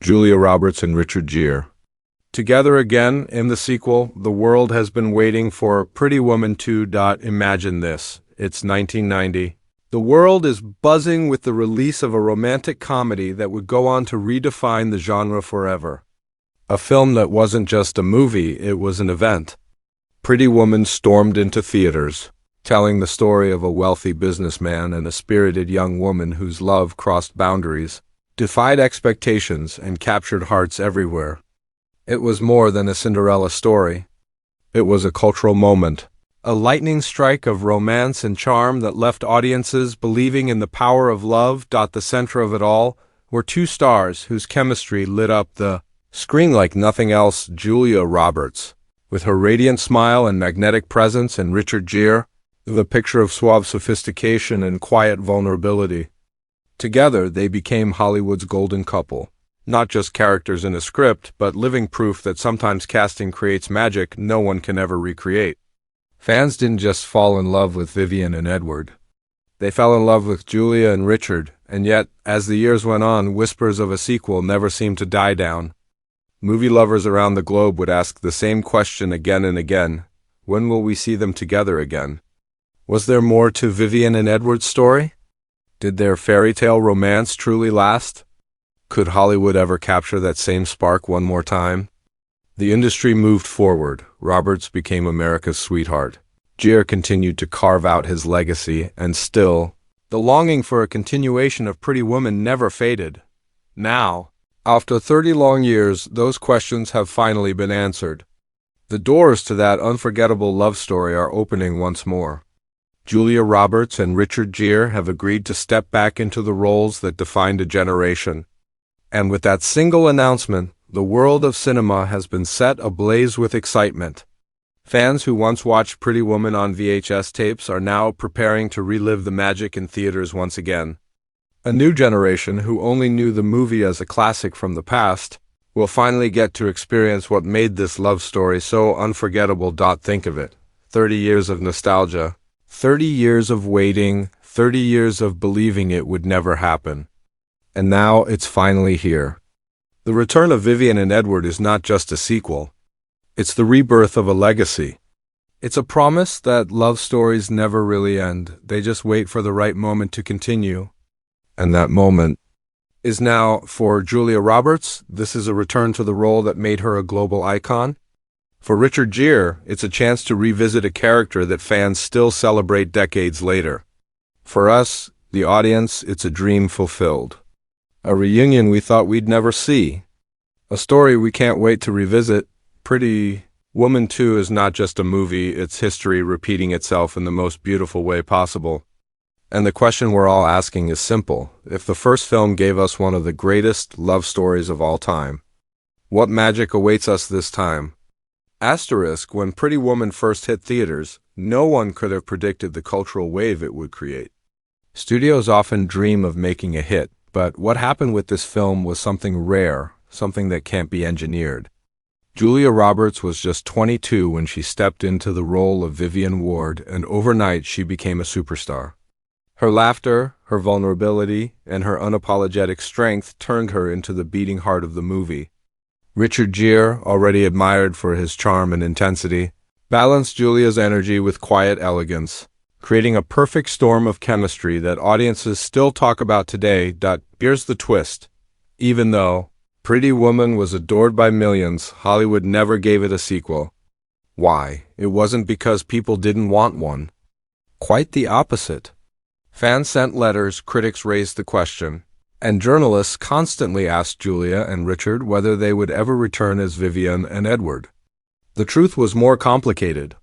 Julia Roberts and Richard Gere. Together again in the sequel, the world has been waiting for Pretty Woman 2. Imagine this. It's 1990. The world is buzzing with the release of a romantic comedy that would go on to redefine the genre forever. A film that wasn't just a movie, it was an event. Pretty Woman stormed into theaters, telling the story of a wealthy businessman and a spirited young woman whose love crossed boundaries, defied expectations, and captured hearts everywhere. It was more than a Cinderella story. It was a cultural moment, a lightning strike of romance and charm that left audiences believing in the power of love. The center of it all were two stars whose chemistry lit up the screen like nothing else: Julia Roberts, with her radiant smile and magnetic presence, and Richard Gere, the picture of suave sophistication and quiet vulnerability. Together, they became Hollywood's golden couple. Not just characters in a script, but living proof that sometimes casting creates magic no one can ever recreate. Fans didn't just fall in love with Vivian and Edward. They fell in love with Julia and Richard, and yet, as the years went on, whispers of a sequel never seemed to die down. Movie lovers around the globe would ask the same question again and again: when will we see them together again? Was there more to Vivian and Edward's story? Did their fairy tale romance truly last? Could Hollywood ever capture that same spark one more time? The industry moved forward. Roberts became America's sweetheart. Gere continued to carve out his legacy, and still, the longing for a continuation of Pretty Woman never faded. Now, after 30 long years, those questions have finally been answered. The doors to that unforgettable love story are opening once more. Julia Roberts and Richard Gere have agreed to step back into the roles that defined a generation. And with that single announcement, the world of cinema has been set ablaze with excitement. Fans who once watched Pretty Woman on VHS tapes are now preparing to relive the magic in theaters once again. A new generation who only knew the movie as a classic from the past will finally get to experience what made this love story so unforgettable. Think of it. 30 years of nostalgia. 30 years of waiting, 30 years of believing it would never happen. And now it's finally here. The return of Vivian and Edward is not just a sequel. It's the rebirth of a legacy. It's a promise that love stories never really end. They just wait for the right moment to continue. And that moment is now. For Julia Roberts, this is a return to the role that made her a global icon. For Richard Gere, it's a chance to revisit a character that fans still celebrate decades later. For us, the audience, it's a dream fulfilled. A reunion we thought we'd never see. A story we can't wait to revisit. Pretty Woman 2 is not just a movie, it's history repeating itself in the most beautiful way possible. And the question we're all asking is simple. If the first film gave us one of the greatest love stories of all time, what magic awaits us this time? Asterisk, when Pretty Woman first hit theaters, no one could have predicted the cultural wave it would create. Studios often dream of making a hit, but what happened with this film was something rare, something that can't be engineered. Julia Roberts was just 22 when she stepped into the role of Vivian Ward, and overnight she became a superstar. Her laughter, her vulnerability, and her unapologetic strength turned her into the beating heart of the movie. Richard Gere, already admired for his charm and intensity, balanced Julia's energy with quiet elegance, creating a perfect storm of chemistry that audiences still talk about today. Here's the twist. Even though Pretty Woman was adored by millions, Hollywood never gave it a sequel. Why? It wasn't because people didn't want one. Quite the opposite. Fans sent letters, critics raised the question, and journalists constantly asked Julia and Richard whether they would ever return as Vivian and Edward. The truth was more complicated.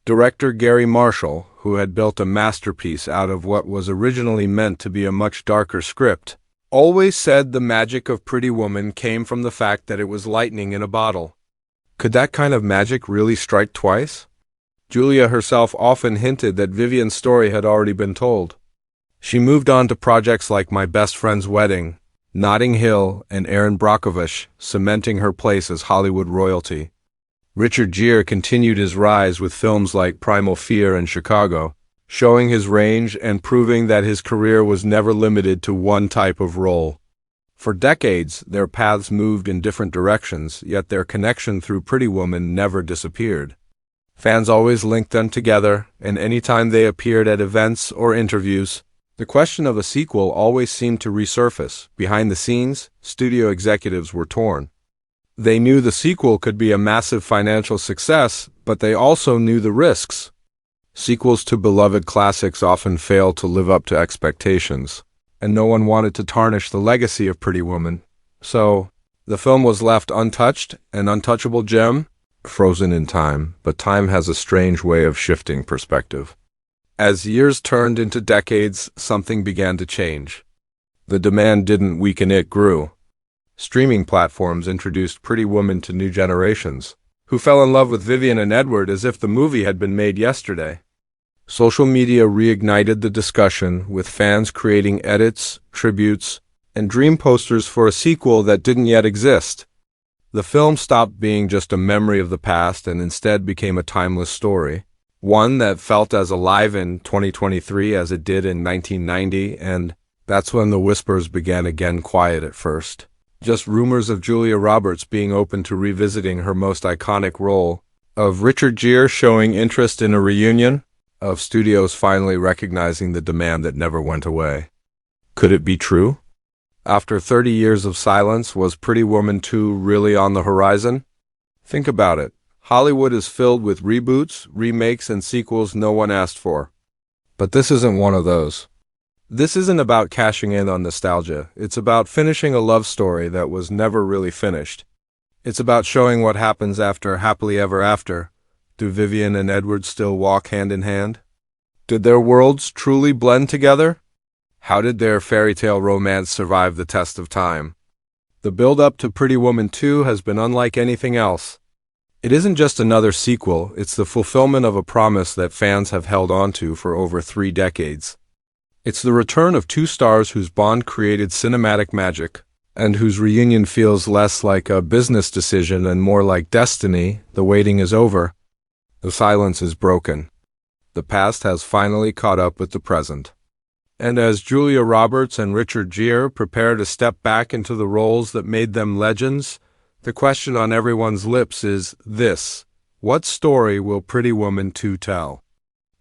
Director Gary Marshall, who had built a masterpiece out of what was originally meant to be a much darker script, always said the magic of Pretty Woman came from the fact that it was lightning in a bottle. Could that kind of magic really strike twice? Julia herself often hinted that Vivian's story had already been told. She moved on to projects like My Best Friend's Wedding, Notting Hill, and Erin Brockovich, cementing her place as Hollywood royalty. Richard Gere continued his rise with films like Primal Fear and Chicago, showing his range and proving that his career was never limited to one type of role. For decades, their paths moved in different directions, yet their connection through Pretty Woman never disappeared. Fans always linked them together, and anytime they appeared at events or interviews, the question of a sequel always seemed to resurface. Behind the scenes, studio executives were torn. They knew the sequel could be a massive financial success, but they also knew the risks. Sequels to beloved classics often fail to live up to expectations, and no one wanted to tarnish the legacy of Pretty Woman. So, the film was left untouched, an untouchable gem, frozen in time, but time has a strange way of shifting perspective. As years turned into decades, something began to change. The demand didn't weaken, it grew. Streaming platforms introduced Pretty Woman to new generations, who fell in love with Vivian and Edward as if the movie had been made yesterday. Social media reignited the discussion, with fans creating edits, tributes, and dream posters for a sequel that didn't yet exist. The film stopped being just a memory of the past and instead became a timeless story, one that felt as alive in 2023 as it did in 1990, and that's when the whispers began again, quiet at first. Just rumors of Julia Roberts being open to revisiting her most iconic role, of Richard Gere showing interest in a reunion, of studios finally recognizing the demand that never went away. Could it be true? After 30 years of silence, was Pretty Woman 2 really on the horizon? Think about it. Hollywood is filled with reboots, remakes, and sequels no one asked for. But this isn't one of those. This isn't about cashing in on nostalgia. It's about finishing a love story that was never really finished. It's about showing what happens after Happily Ever After. Do Vivian and Edward still walk hand in hand? Did their worlds truly blend together? How did their fairy tale romance survive the test of time? The build-up to Pretty Woman 2 has been unlike anything else. It isn't just another sequel, it's the fulfillment of a promise that fans have held onto for over 3 decades. It's the return of two stars whose bond created cinematic magic, and whose reunion feels less like a business decision and more like destiny. The waiting is over. The silence is broken. The past has finally caught up with the present. And as Julia Roberts and Richard Gere prepare to step back into the roles that made them legends, the question on everyone's lips is this: what story will Pretty Woman 2 tell?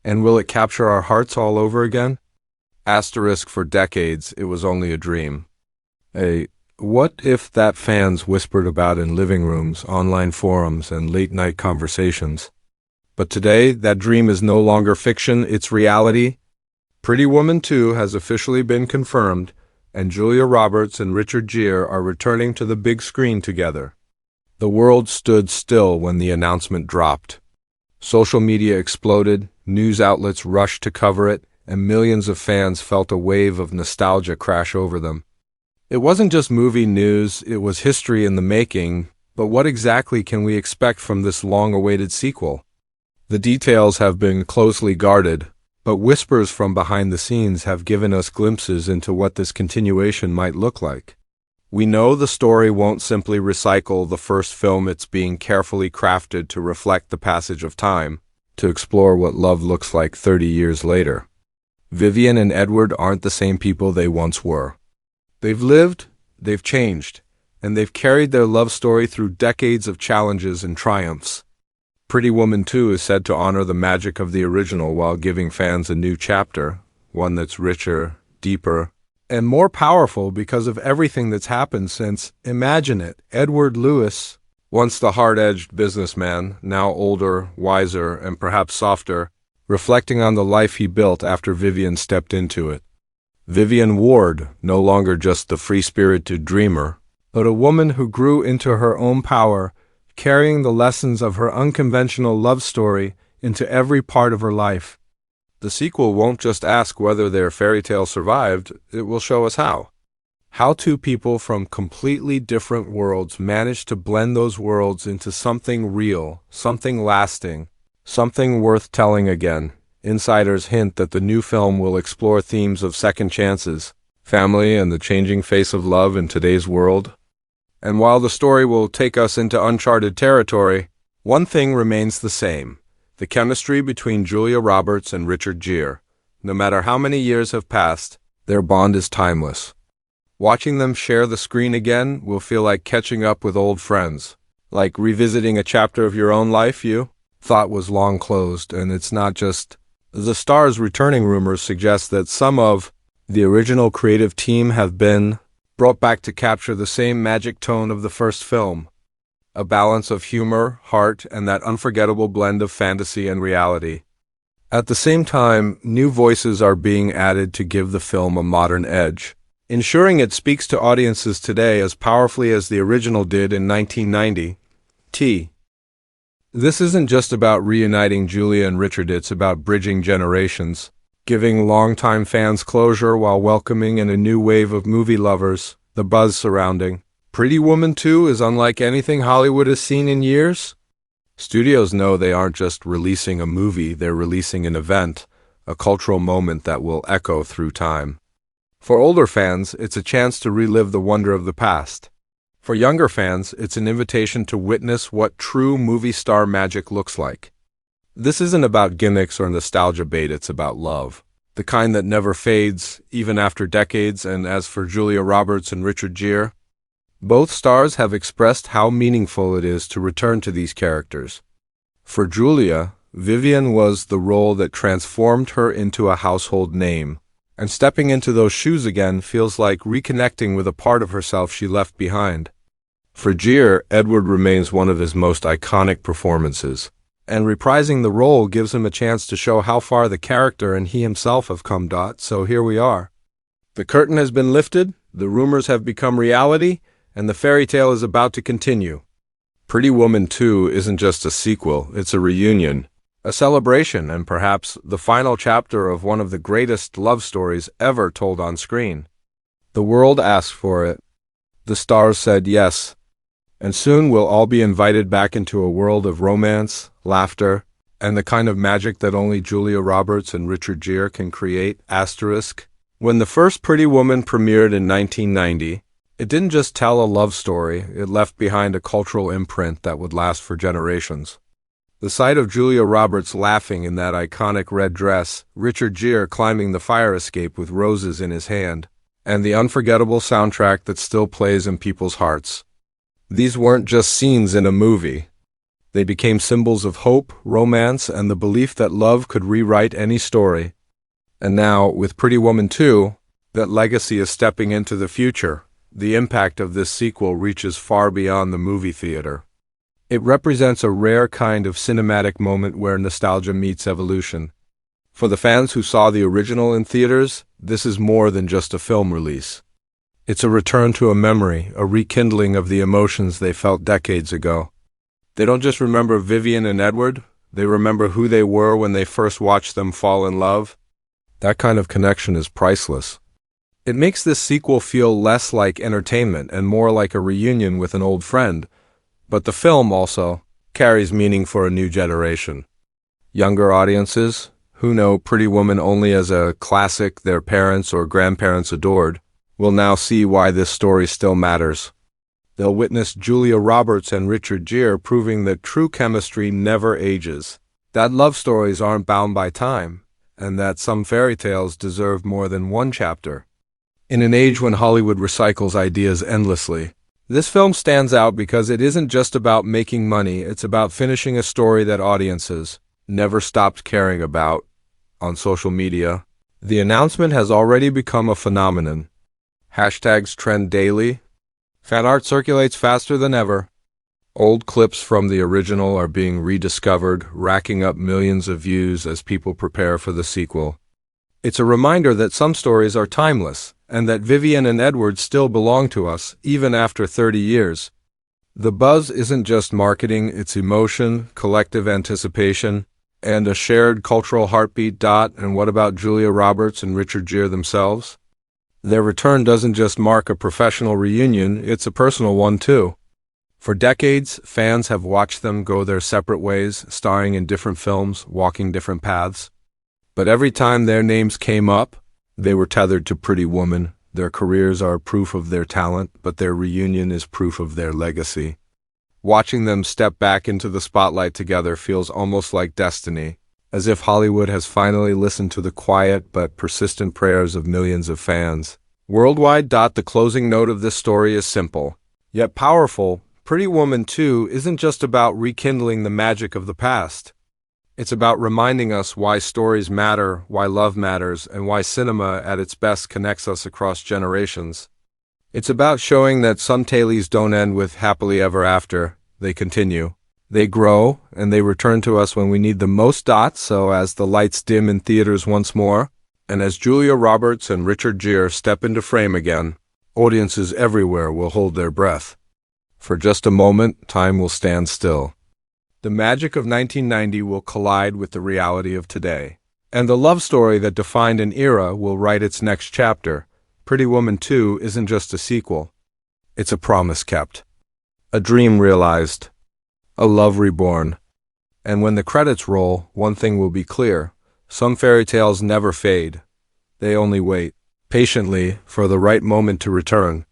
And will it capture our hearts all over again? Asterisk, for decades, it was only a dream. A what if that fans whispered about in living rooms, online forums, and late-night conversations. But today, that dream is no longer fiction, it's reality. Pretty Woman 2 has officially been confirmed, and Julia Roberts and Richard Gere are returning to the big screen together. The world stood still when the announcement dropped. Social media exploded, news outlets rushed to cover it, and millions of fans felt a wave of nostalgia crash over them. It wasn't just movie news, it was history in the making, but what exactly can we expect from this long-awaited sequel? The details have been closely guarded, but whispers from behind the scenes have given us glimpses into what this continuation might look like. We know the story won't simply recycle the first film, it's being carefully crafted to reflect the passage of time, to explore what love looks like 30 years later. Vivian and Edward aren't the same people they once were. They've lived, they've changed, and they've carried their love story through decades of challenges and triumphs. Pretty Woman 2 is said to honor the magic of the original while giving fans a new chapter, one that's richer, deeper, and more powerful because of everything that's happened since. Imagine it, Edward Lewis, once the hard-edged businessman, now older, wiser, and perhaps softer, reflecting on the life he built after Vivian stepped into it. Vivian Ward, no longer just the free-spirited dreamer, but a woman who grew into her own power, carrying the lessons of her unconventional love story into every part of her life. The sequel won't just ask whether their fairy tale survived, it will show us how. How two people from completely different worlds managed to blend those worlds into something real, something lasting, something worth telling again. Insiders hint that the new film will explore themes of second chances, family, and the changing face of love in today's world. And while the story will take us into uncharted territory, one thing remains the same: the chemistry between Julia Roberts and Richard Gere. No matter how many years have passed, their bond is timeless. Watching them share the screen again will feel like catching up with old friends, like revisiting a chapter of your own life you thought was long closed. And it's not just the stars returning. Rumors suggest that some of the original creative team have been brought back to capture the same magic tone of the first film, a balance of humor, heart, and that unforgettable blend of fantasy and reality. At the same time, new voices are being added to give the film a modern edge, ensuring it speaks to audiences today as powerfully as the original did in 1990. This isn't just about reuniting Julia and Richard, it's about bridging generations, giving longtime fans closure while welcoming in a new wave of movie lovers. The buzz surrounding Pretty Woman 2 is unlike anything Hollywood has seen in years. Studios know they aren't just releasing a movie, they're releasing an event, a cultural moment that will echo through time. For older fans, it's a chance to relive the wonder of the past. For younger fans, it's an invitation to witness what true movie star magic looks like. This isn't about gimmicks or nostalgia bait, it's about love, the kind that never fades, even after decades. And as for Julia Roberts and Richard Gere, both stars have expressed how meaningful it is to return to these characters. For Julia, Vivian was the role that transformed her into a household name, and stepping into those shoes again feels like reconnecting with a part of herself she left behind. For Gere, Edward remains one of his most iconic performances, and reprising the role gives him a chance to show how far the character and he himself have come. So here we are. The curtain has been lifted, the rumors have become reality, and the fairy tale is about to continue. Pretty Woman 2 isn't just a sequel, it's a reunion, a celebration, and perhaps the final chapter of one of the greatest love stories ever told on screen. The world asked for it. The stars said yes. And soon we'll all be invited back into a world of romance, laughter, and the kind of magic that only Julia Roberts and Richard Gere can create. When the first Pretty Woman premiered in 1990, it didn't just tell a love story, it left behind a cultural imprint that would last for generations. The sight of Julia Roberts laughing in that iconic red dress, Richard Gere climbing the fire escape with roses in his hand, and the unforgettable soundtrack that still plays in people's hearts. These weren't just scenes in a movie. They became symbols of hope, romance, and the belief that love could rewrite any story. And now, with Pretty Woman 2, that legacy is stepping into the future. The impact of this sequel reaches far beyond the movie theater. It represents a rare kind of cinematic moment where nostalgia meets evolution. For the fans who saw the original in theaters, this is more than just a film release. It's a return to a memory, a rekindling of the emotions they felt decades ago. They don't just remember Vivian and Edward, they remember who they were when they first watched them fall in love. That kind of connection is priceless. It makes this sequel feel less like entertainment and more like a reunion with an old friend, but the film also carries meaning for a new generation. Younger audiences, who know Pretty Woman only as a classic their parents or grandparents adored, will now see why this story still matters. They'll witness Julia Roberts and Richard Gere proving that true chemistry never ages, that love stories aren't bound by time, and that some fairy tales deserve more than one chapter. In an age when Hollywood recycles ideas endlessly, this film stands out because it isn't just about making money, it's about finishing a story that audiences never stopped caring about. On social media, the announcement has already become a phenomenon. Hashtags trend daily. Fan art circulates faster than ever. Old clips from the original are being rediscovered, racking up millions of views as people prepare for the sequel. It's a reminder that some stories are timeless, and that Vivian and Edward still belong to us, even after 30 years. The buzz isn't just marketing, it's emotion, collective anticipation, and a shared cultural heartbeat. And what about Julia Roberts and Richard Gere themselves? Their return doesn't just mark a professional reunion, it's a personal one too. For decades, fans have watched them go their separate ways, starring in different films, walking different paths. But every time their names came up, they were tethered to Pretty Woman. Their careers are proof of their talent, but their reunion is proof of their legacy. Watching them step back into the spotlight together feels almost like destiny, as if Hollywood has finally listened to the quiet but persistent prayers of millions of fans. Worldwide. The closing note of this story is simple, yet powerful. Pretty Woman 2 isn't just about rekindling the magic of the past. It's about reminding us why stories matter, why love matters, and why cinema at its best connects us across generations. It's about showing that some tales don't end with happily ever after. They continue. They grow, and they return to us when we need them most. So as the lights dim in theaters once more, and as Julia Roberts and Richard Gere step into frame again, audiences everywhere will hold their breath. For just a moment, time will stand still. The magic of 1990 will collide with the reality of today. And the love story that defined an era will write its next chapter. Pretty Woman 2 isn't just a sequel. It's a promise kept. A dream realized. A love reborn. And when the credits roll, one thing will be clear. Some fairy tales never fade. They only wait, patiently, for the right moment to return.